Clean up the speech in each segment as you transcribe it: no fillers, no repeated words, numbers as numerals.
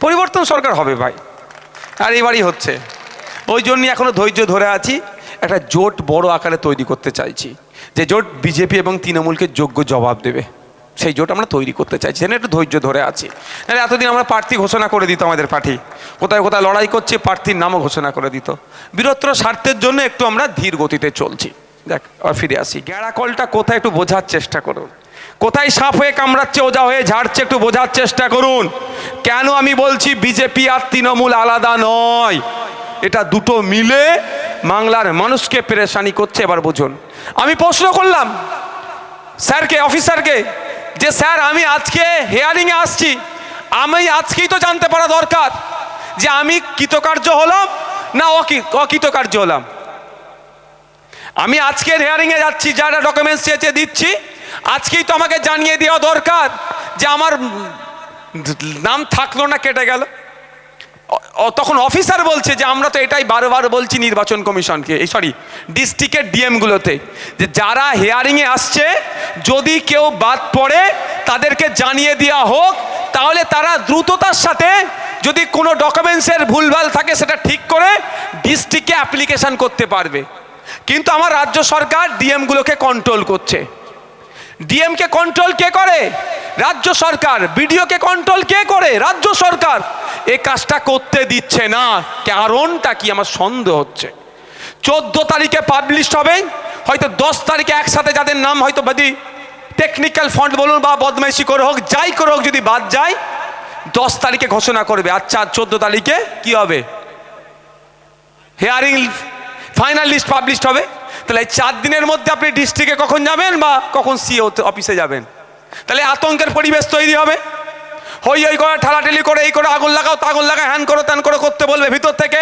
পরিবর্তন সরকার হবে ভাই, আর এবারই হচ্ছে। ওই জন্যই এখনও ধৈর্য ধরে আছি, একটা জোট বড় আকারে তৈরি করতে চাইছি, যে জোট বিজেপি এবং তৃণমূলকে যোগ্য জবাব দেবে, সেই জোট আমরা তৈরি করতে চাইছি। সেখানে একটু ধৈর্য ধরে আছি। নাহলে এতদিন আমরা প্রার্থী ঘোষণা করে দিত, আমাদের পার্টি কোথায় কোথায় লড়াই করছে, প্রার্থীর নামও ঘোষণা করে দিত। বৃহত্তর স্বার্থের জন্য একটু আমরা ধীর গতিতে চলছি। দেখ, আর ফিরে আসি, গ্যাড়াকলটা কোথায় একটু বোঝার চেষ্টা করুন, কোথায় সাপ হয়ে কামড়াচ্ছে, ওজা হয়ে ঝাড়ছে, একটু বোঝার চেষ্টা করুন। কেন আমি বলছি বিজেপি আর তৃণমূল আলাদা নয়, এটা দুটো মিলে বাংলার মানুষকে পেরেশানি করছে। এবার বুঝুন, আমি প্রশ্ন করলাম স্যারকে, অফিসারকে, যে স্যার আমি আজকে হিয়ারিংয়ে আসছি, আমি আজকেই তো জানতে পারা দরকার যে আমি কৃতকার্য হলাম না অকৃতকার্য হলাম। আমি আজকের হিয়ারিংয়ে যাচ্ছি, যারা ডকুমেন্টস চেয়েছে দিচ্ছি, আজকেই তো আমাকে জানিয়ে দেওয়া দরকার যে আমার নাম থাকলো না, কেটে গেল। তখন অফিসার বলছে যে আমরা তো এটাই বারবার বলছি নির্বাচন কমিশনকে, এই সরি ডিস্ট্রিক্টের ডিএমগুলোতে, যে যারা হিয়ারিংয়ে আসছে যদি কেউ বাদ পড়ে তাদেরকে জানিয়ে দেওয়া হোক, তাহলে তারা দ্রুততার সাথে যদি কোনো ডকুমেন্টসের ভুলভাল থাকে সেটা ঠিক করে ডিস্ট্রিক্টে অ্যাপ্লিকেশন করতে পারবে। কিন্তু আমার রাজ্য সরকার ডিএমগুলোকে কন্ট্রোল করছে। ডিএমকে কন্ট্রোল কে করে? রাজ্য সরকার। বিডিওকে কন্ট্রোল কে করে? রাজ্য সরকার। এই কাজটা করতে দিচ্ছে না, কারণটা কি আমার সন্দেহ হচ্ছে। 14 তারিখে পাবলিশ হবে, হয়তো 10 তারিখে একসাথে যাদের নাম হয়তো যদি টেকনিক্যাল ফন্ট বলুন বা বদমাইশি করে হোক, যাই করে হোক, যদি বাদ যায় 10 তারিখে ঘোষণা করবে। আচ্ছা 14 তারিখে কি হবে? হিয়ারিং ফাইনাল লিস্ট পাবলিশ হবে। তাহলে এই 4 দিনের মধ্যে আপনি ডিস্ট্রিক্টে কখন যাবেন বা কখন সিও অফিসে যাবেন? তাহলে আতঙ্কের পরিবেশ তৈরি হবে। হই হই করে ঠেলাঠেলি করে, এই করে আগুন লাগাও, তাগুন লাগাও, হ্যান করো ত্যান করো করতে বলবে ভিতর থেকে।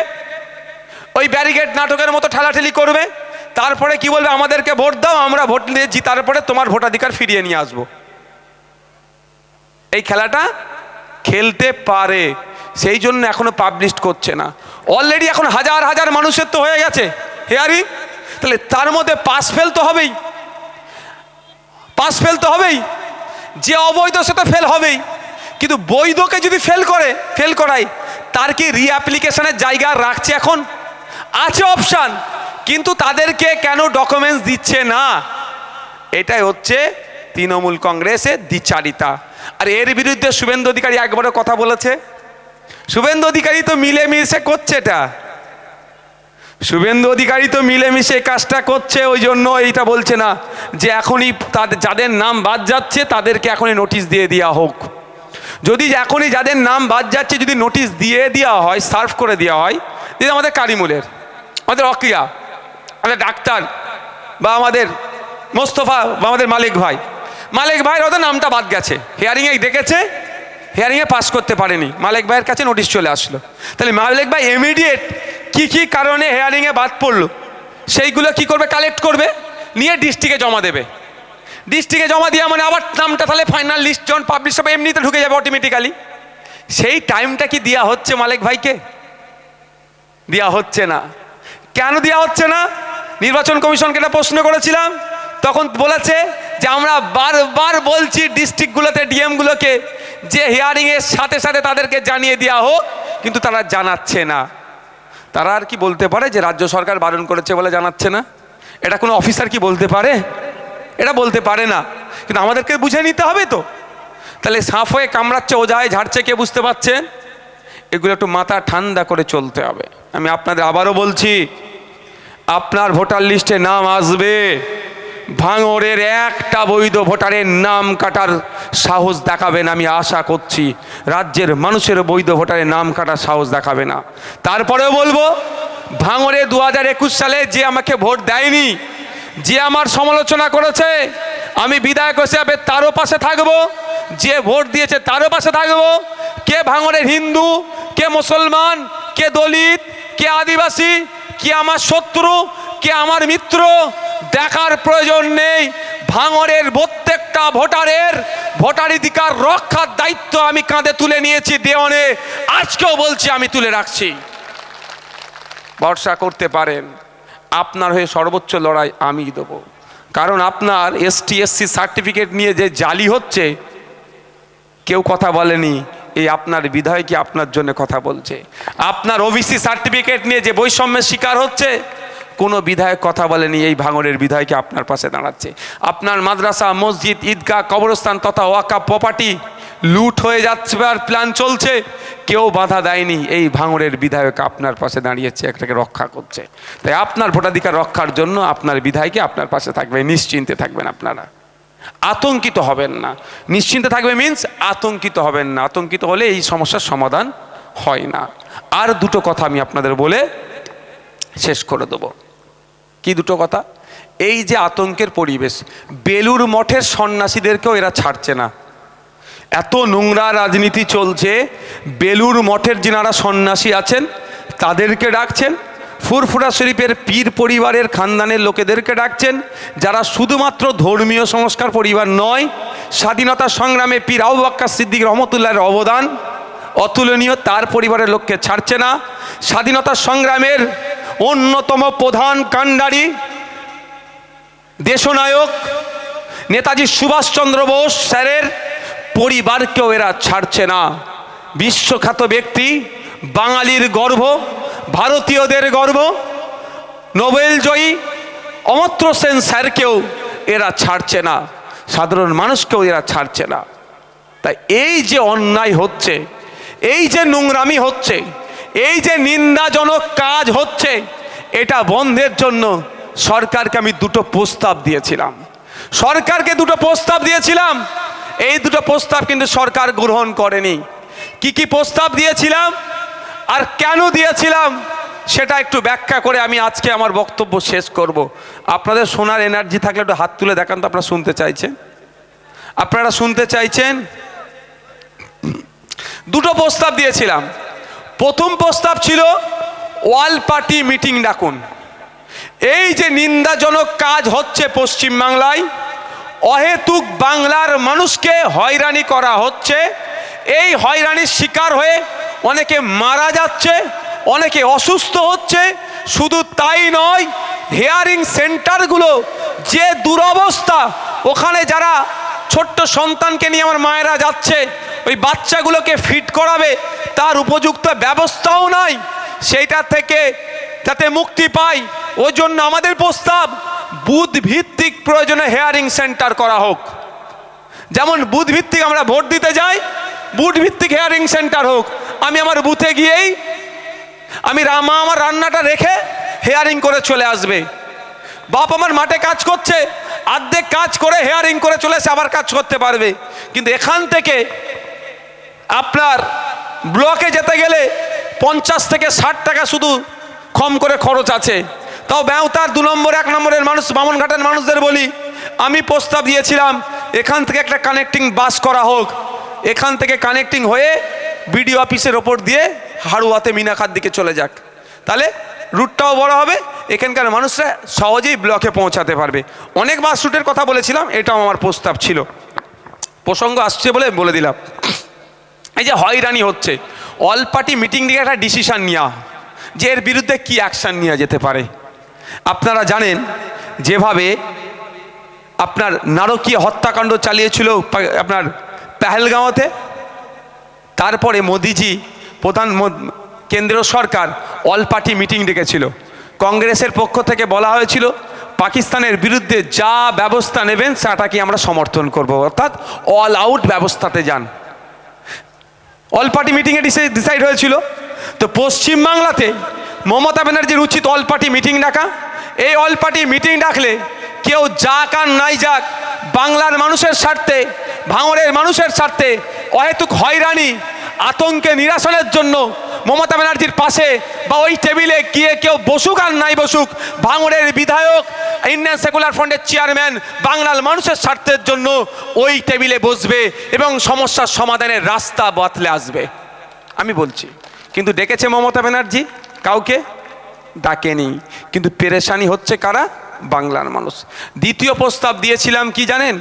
ওই ব্যারিকেড নাটকের মতো ঠেলাঠেলি করবে। তারপরে কি বলবে? আমাদেরকে ভোট দাও, আমরা ভোট নিয়ে জিতার পরে তোমার ভোটাধিকার ফিরিয়ে নিয়ে আসবো। এই খেলাটা খেলতে পারে, সেই জন্য এখনো পাবলিশ করছে না। অলরেডি এখন হাজার হাজার মানুষের তো হয়ে গেছে হিয়ারিং। তাহলে তার মধ্যে পাস ফেল তো হবেই, পাস ফেল তো হবেই। যে অবৈধ সে তো ফেল হবেই, কিন্তু বৈধকে যদি ফেল করায়, তার কি রিঅ্যাপ্লিকেশনের জায়গা রাখছে? এখন আছে অপশান, কিন্তু তাদেরকে কেন ডকুমেন্টস দিচ্ছে না? এটাই হচ্ছে তৃণমূল কংগ্রেসের দ্বিচারিতা। আর এর বিরুদ্ধে শুভেন্দু অধিকারী একবারও কথা বলেছে? শুভেন্দু অধিকারী তো মিলেমিশে করছে এটা, শুভেন্দু অধিকারী তো মিলেমিশে কাজটা করছে। ওই জন্য এইটা বলছে না যে এখনই যাদের নাম বাদ যাচ্ছে তাদেরকে এখনই নোটিশ দিয়ে দেওয়া হোক। যদি এখনই যাদের নাম বাদ যাচ্ছে যদি নোটিশ দিয়ে দেওয়া হয়, সার্ভ করে দেওয়া হয়, যদি আমাদের কারিমুলের, আমাদের অক্রিয়া, আমাদের ডাক্তার বা আমাদের মোস্তফা বা আমাদের মালিক ভাইয়ের হয়তো নামটা বাদ গেছে, হিয়ারিংয়ে ডেকেছে, হিয়ারিংয়ে পাস করতে পারেনি, মালিক ভাইয়ের কাছে নোটিশ চলে আসলো। তাহলে মালিক ভাই ইমিডিয়েট কি কারণে হিয়ারিংয়ে বাদ পড়লো সেইগুলো কি করবে? কালেক্ট করবে, নিয়ে ডিস্ট্রিক্টে জমা দেবে। ডিস্ট্রিক্টে জমা দেওয়া মানে আবার নামটা তাহলে ফাইনাল লিস্ট যখন পাবলিশ হবে এমনিতে ঢুকে যাবে অটোমেটিক্যালি। সেই টাইমটা কি দেওয়া হচ্ছে মালিক ভাইকে? দেওয়া হচ্ছে না। কেন দেওয়া হচ্ছে না? নির্বাচন কমিশনকে এটা প্রশ্ন করেছিলাম, তখন বলেছে যে আমরা বারবার বলছি ডিস্ট্রিক্টগুলোতে ডিএমগুলোকে যে হিয়ারিংয়ের সাথে সাথে তাদেরকে জানিয়ে দেওয়া হোক, কিন্তু তারা জানাচ্ছে না। তারা আর কি বলতে পারে যে রাজ্য সরকার বারণ করেছে বলে জানাচ্ছে না? এটা কোনো অফিসার কি বলতে পারে? এটা বলতে পারে না, কিন্তু আমাদেরকে বুঝে নিতে হবে তো। তাহলে সাপ হয়ে কামড়াচ্ছে, ওজায় ঝাড়ছে, কে বুঝতে পারছেন? এগুলো একটু মাথা ঠান্ডা করে চলতে হবে। আমি আপনাদের আবারও বলছি, আপনার ভোটার লিস্টে নাম আসবে, ভাঙড়ের একটা বৈধ ভোটারের নাম কাটার সাহস দেখাবেন, আমি আশা করছি রাজ্যের মানুষের বৈধ ভোটারের নাম কাটার সাহস দেখাবে না। তারপরেও বলবো, ভাঙড়ে 2021 সালে যে আমাকে ভোট দেয়নি, যে আমার সমালোচনা করেছে, আমি বিধায়ক হিসেবে তারও পাশে থাকবো, যে ভোট দিয়েছে তারও পাশে থাকবো। কে ভাঙড়ের হিন্দু, কে মুসলমান, কে দলিত, কে আদিবাসী, কে আমার শত্রু, কে আমার মিত্র, দেখার প্রয়োজন নেই। ভাঙড়ের প্রত্যেকটা ভোটারের ভোটাধিকার রক্ষার দায়িত্ব আমি কাঁধে তুলে নিয়েছি দেওয়ানে, আজকেও বলছি আমি তুলে রাখছি। ভরসা করতে পারেন, আপনার হয়ে সর্বোচ্চ লড়াই আমি দেবো। কারণ আপনার ST SC সার্টিফিকেট নিয়ে যে জালি হচ্ছে, কেউ কথা বলেনি, এই আপনার বিধায়কই আপনার জন্য কথা বলছে। আপনার ওবিসি সার্টিফিকেট নিয়ে যে বৈষম্যের শিকার হচ্ছে, কোনো বিধায়ক কথা বলেনি, এই ভাঙড়ের বিধায়কই আপনার পাশে দাঁড়াচ্ছে। আপনার মাদ্রাসা, মসজিদ, ঈদগাহ, কবরস্থান তথা ওয়াকাফ প্রপার্টি লুট হয়ে যাচ্ছে আর প্ল্যান চলছে, কেউ বাধা দেয়নি, এই ভাঙড়ের বিধায়ক আপনার পাশে দাঁড়িয়েছে, একটাকে রক্ষা করছে। তাই আপনার ভোটাধিকার রক্ষার জন্য আপনার বিধায়কই আপনার পাশে থাকবে, নিশ্চিন্তে থাকবেন, আপনারা আতঙ্কিত হবেন না। নিশ্চিন্তে থাকবে মিন্স আতঙ্কিত হবেন না, আতঙ্কিত হলে এই সমস্যার সমাধান হয় না। আর দুটো কথা আমি আপনাদের বলে শেষ করে দেবো। কি দুটো কথা? এই যে আতঙ্কের পরিবেশ, বেলুর মঠের সন্ন্যাসীদেরকেও এরা ছাড়ছে না। এত নোংরা রাজনীতি চলছে, বেলুর মঠের যিনারা সন্ন্যাসী আছেন তাদেরকে ডাকছেন, ফুরফুরা শরীফের পীর পরিবারের খানদানের লোকেদেরকে ডাকছেন, যারা শুধুমাত্র ধর্মীয় সংস্কার পরিবার নয়, স্বাধীনতা সংগ্রামে পীর আবু বকর সিদ্দিক রহমতুল্লাহর অবদান অতুলনীয়, তার পরিবারের লোককে ছাড়ছে না। স্বাধীনতা সংগ্রামের অন্যতম প্রধান কাণ্ডারি দেশনায়ক নেতাজি সুভাষচন্দ্র বোস স্যারের পরিবারকেও এরা ছাড়ছে না। বিশ্বখ্যাত ব্যক্তি, বাঙালির গর্ব, ভারতীয়দের গর্ব, নোবেলজয়ী অমর্ত্য সেন স্যারকেও এরা ছাড়ছে না, সাধারণ মানুষকেও এরা ছাড়ছে না। তাই এই যে অন্যায় হচ্ছে, এই যে নোংরামি হচ্ছে, এই যে নিন্দাজনক কাজ হচ্ছে, এটা বন্ধের জন্য সরকারকে আমি দুটো প্রস্তাব দিয়েছিলাম। সরকারকে দুটো প্রস্তাব দিয়েছিলাম, এই দুটো প্রস্তাব কিন্তু সরকার গ্রহণ করেনি। কি কি প্রস্তাব দিয়েছিলাম আর কেন দিয়েছিলাম সেটা একটু ব্যাখ্যা করে আমি আজকে আমার বক্তব্য শেষ করব। আপনাদের শোনার এনার্জি থাকলে একটু হাত তুলে দেখান তো, আপনারা শুনতে চাইছেন? আপনারা শুনতে চাইছেন? দুটো প্রস্তাব দিয়েছিলাম। প্রথম প্রস্তাব ছিল অল পার্টি মিটিং ডাকুন। এই যে নিন্দাজনক কাজ হচ্ছে পশ্চিমবাংলায়, অহেতুক বাংলার মানুষকে হয়রানি করা হচ্ছে, এই হয়রানির শিকার হয়ে অনেকে মারা যাচ্ছে, অনেকে অসুস্থ হচ্ছে। শুধু তাই নয়, হিয়ারিং সেন্টারগুলো যে দুরবস্থা, ওখানে যারা ছোট্ট সন্তানকে নিয়ে আমার মায়েরা যাচ্ছে, ওই বাচ্চাগুলোকে ফিট করাবে তার উপযুক্ত ব্যবস্থাও নাই। সেইটা থেকে যাতে মুক্তি পাই, ওই জন্য আমাদের প্রস্তাব বুথ ভিত্তিক প্রয়োজনে হিয়ারিং সেন্টার করা হোক। যেমন বুথ ভিত্তিক আমরা ভোট দিতে যাই, বুথ ভিত্তিক হিয়ারিং সেন্টার হোক। আমি আমার বুথে গিয়েই আমি আমার রান্নাটা রেখে হিয়ারিং করে চলে আসবে। বাপ আমার মাঠে কাজ করছে, অর্ধেক কাজ করে হিয়ারিং করে চলে এসে আবার কাজ করতে পারবে। কিন্তু এখান থেকে আপনার ব্লকে যেতে গেলে 50 থেকে 60 টাকা শুধু কম করে খরচ আছে। তাও ব্যবতার 2 নম্বর 1 নম্বরের মানুষ, বামনঘাটের মানুষদের বলি, আমি প্রস্তাব দিয়েছিলাম এখান থেকে একটা কানেক্টিং বাস করা হোক, এখান থেকে কানেক্টিং হয়ে বিডিও অফিসের ওপর দিয়ে হাড়ুয়াতে মিনাখার দিকে চলে যাক, তাহলে রুটটাও বড় হবে, এখানকার মানুষরা সহজেই ব্লকে পৌঁছাতে পারবে। অনেক বাস রুটের কথা বলেছিলাম, এটাও আমার প্রস্তাব ছিল। প্রসঙ্গ আসছে বলে বলে দিলাম। এই যে হয়রানি হচ্ছে, অল পার্টি মিটিং দিয়ে একটা ডিসিশন নেওয়া যে এর বিরুদ্ধে কি অ্যাকশান নেওয়া যেতে পারে। আপনারা জানেন যেভাবে আপনার নারকীয় হত্যাকাণ্ড চালিয়েছিল আপনার পেহেলগাঁওতে, তারপরে মোদিজি কেন্দ্রীয় সরকার অল পার্টি মিটিং ডেকেছিল। কংগ্রেসের পক্ষ থেকে বলা হয়েছিল পাকিস্তানের বিরুদ্ধে যা ব্যবস্থা নেবেন সেটাকে আমরা সমর্থন করব, অর্থাৎ অল আউট ব্যবস্থাতে যান। অল পার্টি মিটিংয়ে ডিসাইড হয়েছিল। তো পশ্চিমবাংলাতে মমতা ব্যানার্জির উচিত অল পার্টি মিটিং ডাকা। এই অল পার্টি মিটিং ডাকলে কেউ যাক আর নাই যাক, বাংলার মানুষের স্বার্থে, ভাঙড়ের মানুষের স্বার্থে, অহেতুক হয়রানি আতঙ্কে নিরাসনের জন্য মমতা ব্যানার্জির পাশে বা ওই টেবিলে গিয়ে কেউ বসুক আর নাই বসুক, ভাঙড়ের বিধায়ক, ইন্ডিয়ান সেকুলার ফ্রন্টের চেয়ারম্যান বাংলার মানুষের স্বার্থের জন্য ওই টেবিলে বসবে এবং সমস্যার সমাধানের রাস্তা বাতলে আসবে। আমি বলছি, কিন্তু ডেকেছে মমতা ব্যানার্জি, কাউকে ডাকেনি। কিন্তু পেরেশানি হচ্ছে কারা? বাংলার মানুষ। দ্বিতীয় প্রস্তাব দিয়েছিলাম কি জানেন?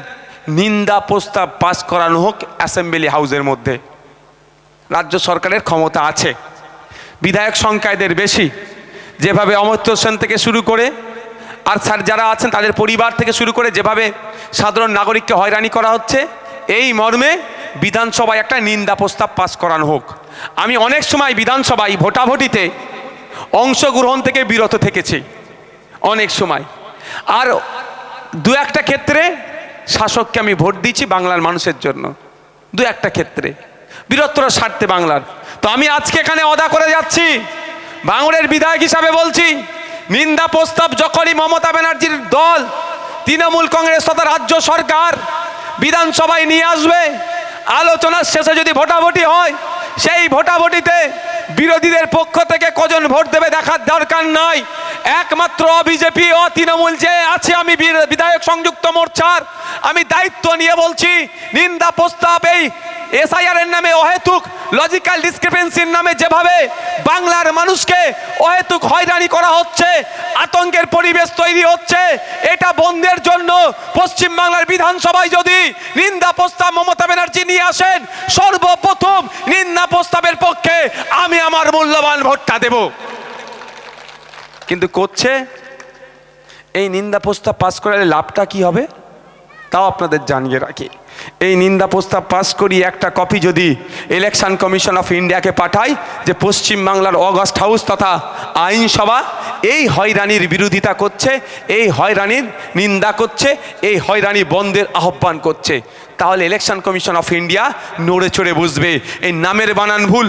নিন্দা প্রস্তাব পাস করানো হোক অ্যাসেম্বলি হাউসের মধ্যে। রাজ্য সরকারের ক্ষমতা আছে, বিধায়ক সংখ্যা এদের বেশি। যেভাবে অমর্ত্য সেন থেকে শুরু করে আর স্যার যারা আছেন তাদের পরিবার থেকে শুরু করে যেভাবে সাধারণ নাগরিককে হয়রানি করা হচ্ছে, এই মর্মে বিধানসভায় একটা নিন্দা প্রস্তাব পাস করানো হোক। আমি অনেক সময় বিধানসভায় ভোটাভুটিতে অংশগ্রহণ থেকে বিরত থেকেছি অনেক সময়, আর দু একটা ক্ষেত্রে শাসককে আমি ভোট দিয়েছি বাংলার মানুষের জন্য, দু একটা ক্ষেত্রে বৃহত্তর স্বার্থে বাংলার। তো আমি আজকে এখানে অদা করে যাচ্ছি, ভাঙড়ের বিধায়ক হিসাবে বলছি, নিন্দা প্রস্তাব যখনই মমতা ব্যানার্জির দল তৃণমূল কংগ্রেস তথা রাজ্য সরকার বিধানসভায় নিয়ে আসবে, আলোচনার শেষে যদি ভোটাভুটি হয়, সেই ভোটাভুটিতে বিরোধীদের পক্ষ থেকে কজন ভোট দেবে দেখার দরকার নাই। একমাত্র বিজেপি ও তৃণমূল যে আছে, আমি বিধায়ক সংযুক্ত মোর্চার আমি দায়িত্ব নিয়ে বলছি, নিন্দা প্রস্তাব এই এসআইআর এর নামে অহেতুক লজিক্যাল ডিসক্রিপেন্সির নামে যেভাবে বাংলার মানুষকে অহেতুক হয়রানি করা হচ্ছে, আতঙ্কের পরিবেশ তৈরি হচ্ছে, এটা বন্ধের জন্য পশ্চিমবাংলার বিধানসভায় যদি নিন্দা প্রস্তাব মমতা ব্যানার্জি নিয়ে আসেন, সর্বপ্রথম নিন্দা প্রস্তাবের পক্ষে আমি আমার মূল্যবান ভোটটা দেব। কিন্তু করছে, এই নিন্দা প্রস্তাব পাস করালে লাভটা কি হবে তাও আপনাদের জানিয়ে রাখি। এই নিন্দা প্রস্তাব পাস করি একটা কপি যদি ইলেকশন কমিশন অফ ইন্ডিয়াকে পাঠায়, যে পশ্চিমবাংলার অগস্ট হাউস তথা আইনসভা এই হয়রানির বিরোধিতা করছে, এই হয়রানির নিন্দা করছে, এই হয়রানি বন্ধের আহ্বান করছে, তাহলে ইলেকশন কমিশন অফ ইন্ডিয়া নড়ে চড়ে বুঝবে এই নামের বানান ভুল,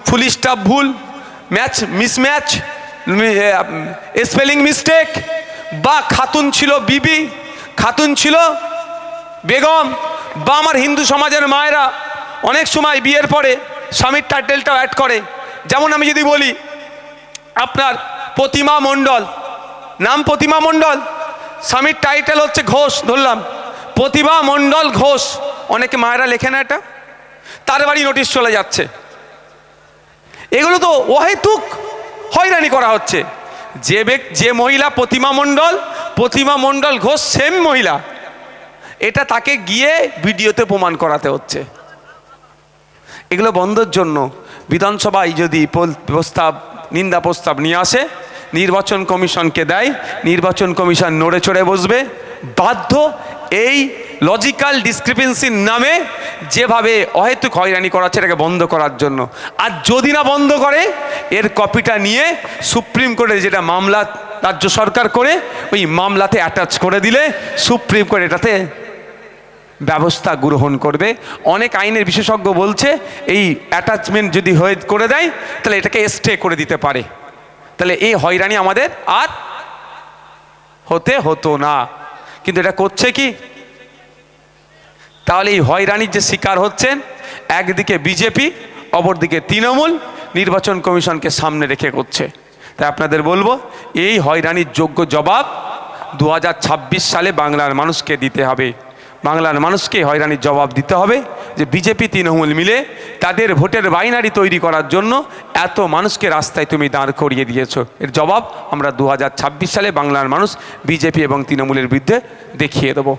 ফুল স্টপ ভুল, ম্যাচ মিসম্যাচ, স্পেলিং মিস্টেক, বা খাতুন ছিল বিবি, খাতুন ছিল বেগম, বা আমার হিন্দু সমাজের মায়েরা অনেক সময় বিয়ের পরে স্বামীর টাইটেলটাও অ্যাড করে। যেমন আমি যদি বলি আপনার প্রতিমা মণ্ডল, নাম প্রতিমা মণ্ডল, স্বামীর টাইটেল হচ্ছে ঘোষ, ধরলাম প্রতিমা মণ্ডল ঘোষ, অনেকে মায়েরা লেখে না, এটা তার বাড়ি নোটিশ চলে যাচ্ছে। এগুলো তো অহেতুক হয়রানি করা হচ্ছে। যে মহিলা প্রতিমা মণ্ডল ঘোষ সেম মহিলা, এটা তাকে গিয়ে ভিডিওতে প্রমাণ করাতে হচ্ছে। এগুলো বন্ধের জন্য বিধানসভায় যদি প্রস্তাব নিন্দা প্রস্তাব নিয়ে আসে, নির্বাচন কমিশনকে দেয়, নির্বাচন কমিশন নড়ে চড়ে বসবে, বাধ্য এই লজিক্যাল ডিসক্রিপেন্সির নামে যেভাবে অহেতুক হয়রানি করা হচ্ছে এটাকে বন্ধ করার জন্য। আর যদি না বন্ধ করে, এর কপিটা নিয়ে সুপ্রিম কোর্টে যেটা মামলা রাজ্য সরকার করে, ওই মামলাতে অ্যাটাচ করে দিলে সুপ্রিম কোর্ট এটাতে ব্যবস্থা গ্রহণ করবে। অনেক আইনের বিশেষজ্ঞ বলছে এই অ্যাটাচমেন্ট যদি করে দেয় তাহলে এটাকে স্টে করে দিতে পারে, তাহলে এই হয়রানি আমাদের আর হতো না। কিন্তু এটা করছে কি, তাহলে এই হয়রানির যে শিকার হচ্ছেন একদিকে বিজেপি, অপরদিকে তৃণমূল নির্বাচন কমিশনকে সামনে রেখে করছে। তাই আপনাদের বলবো, এই হয়রানির যোগ্য জবাব 2026 সালে বাংলার মানুষকে দিতে হবে। বাংলার মানুষকে হয়রানির জবাব দিতে হবে যে বিজেপি তৃণমূল মিলে তাদের ভোটের বাইনারি তৈরি করার জন্য এত মানুষকে রাস্তায় তুমি দাঁড় করিয়ে দিয়েছো। এর জবাব আমরা 2026 সালে বাংলার মানুষ বিজেপি এবং তৃণমূলের বিরুদ্ধে দেখিয়ে দেবো।